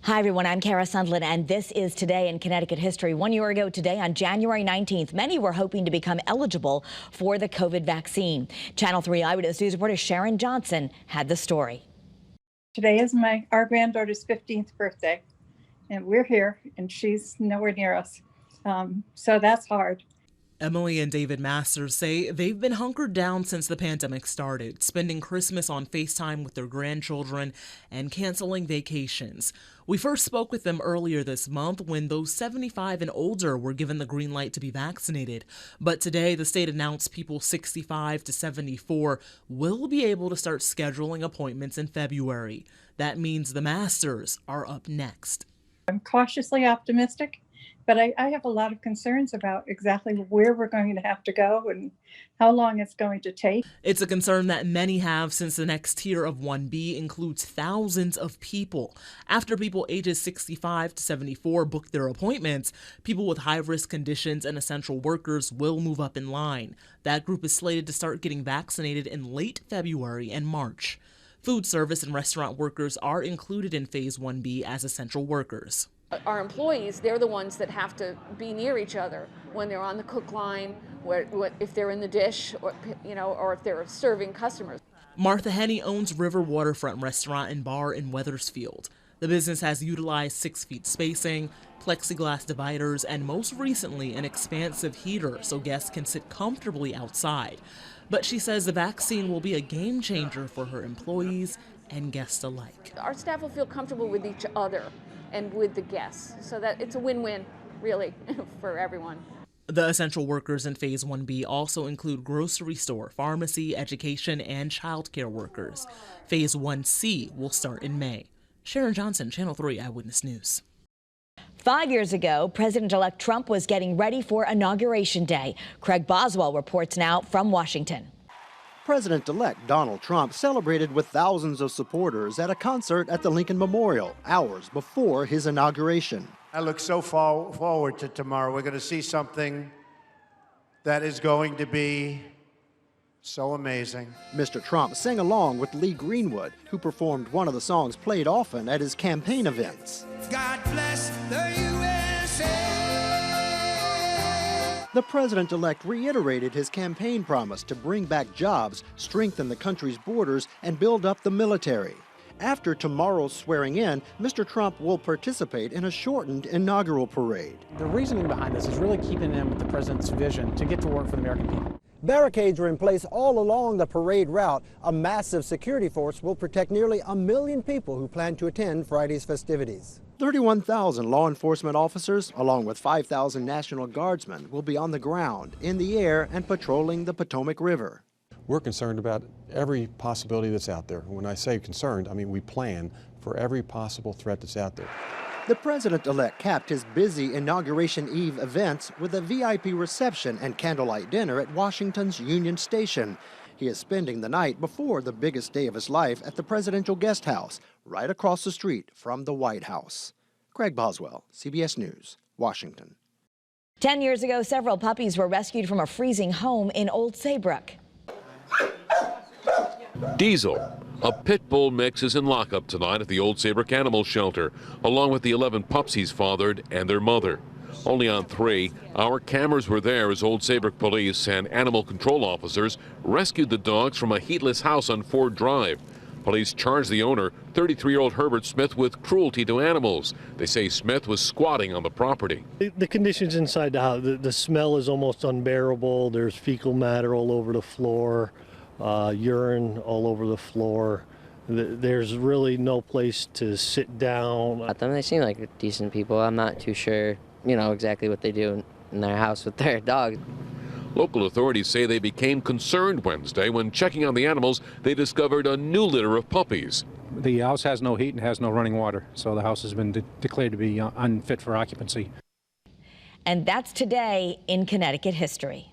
Hi, everyone. I'm Kara Sundlin, and this is Today in Connecticut History. 1 year ago today, on January 19th, many were hoping to become eligible for the COVID vaccine. Channel 3 Eyewitness News reporter Sharon Johnson had the story. Today is our granddaughter's 15th birthday, and we're here, and she's nowhere near us. So that's hard. Emily and David Masters say they've been hunkered down since the pandemic started, spending Christmas on FaceTime with their grandchildren and canceling vacations. We first spoke with them earlier this month when those 75 and older were given the green light to be vaccinated. But today, the state announced people 65 to 74 will be able to start scheduling appointments in February. That means the Masters are up next. I'm cautiously optimistic, but I have a lot of concerns about exactly where we're going to have to go and how long it's going to take. It's a concern that many have since the next tier of 1B includes thousands of people. After people ages 65 to 74 book their appointments, people with high-risk conditions and essential workers will move up in line. That group is slated to start getting vaccinated in late February and March. Food service and restaurant workers are included in Phase 1B as essential workers. Our employees, they're the ones that have to be near each other when they're on the cook line, if they're in the dish, or if they're serving customers. Martha Henney owns River Waterfront Restaurant and Bar in Wethersfield. The business has utilized 6 feet spacing, plexiglass dividers, and most recently an expansive heater so guests can sit comfortably outside. But she says the vaccine will be a game changer for her employees and guests alike. Our staff will feel comfortable with each other and with the guests, so that it's a win-win, really, for everyone. The essential workers in Phase 1B also include grocery store, pharmacy, education, and childcare workers. Phase 1C will start in May. Sharon Johnson, Channel 3 Eyewitness News. 5 years ago, President-elect Trump was getting ready for Inauguration Day. Craig Boswell reports now from Washington. President-elect Donald Trump celebrated with thousands of supporters at a concert at the Lincoln Memorial hours before his inauguration. I look so forward to tomorrow. We're going to see something that is going to be so amazing. Mr. Trump sang along with Lee Greenwood, who performed one of the songs played often at his campaign events. God bless the USA. The president-elect reiterated his campaign promise to bring back jobs, strengthen the country's borders, and build up the military. After tomorrow's swearing in, Mr. Trump will participate in a shortened inaugural parade. The reasoning behind this is really keeping in with the president's vision to get to work for the American people. Barricades are in place all along the parade route. A massive security force will protect nearly 1 million people who plan to attend Friday's festivities. 31,000 law enforcement officers, along with 5,000 National Guardsmen, will be on the ground, in the air, and patrolling the Potomac River. We're concerned about every possibility that's out there. When I say concerned, I mean we plan for every possible threat that's out there. The president-elect capped his busy Inauguration Eve events with a VIP reception and candlelight dinner at Washington's Union Station. He is spending the night before the biggest day of his life at the Presidential Guest House, right across the street from the White House. Craig Boswell, CBS News, Washington. 10 years ago, several puppies were rescued from a freezing home in Old Saybrook. Diesel, a pit bull mix, is in lockup tonight at the Old Saybrook Animal Shelter, along with the 11 pups he's fathered and their mother. Only on 3, our cameras were there as Old Saybrook police and animal control officers rescued the dogs from a heatless house on Ford Drive. Police charged the owner, 33-year-old Herbert Smith, with cruelty to animals. They say Smith was squatting on the property. The conditions inside the house, the smell is almost unbearable. There's fecal matter all over the floor, urine all over the floor. There's really no place to sit down. They seem like decent people. I'm not too sure, exactly what they do in their house with their dogs. Local authorities say they became concerned Wednesday when checking on the animals, they discovered a new litter of puppies. The house has no heat and has no running water, so the house has been declared to be unfit for occupancy. And that's Today in Connecticut History.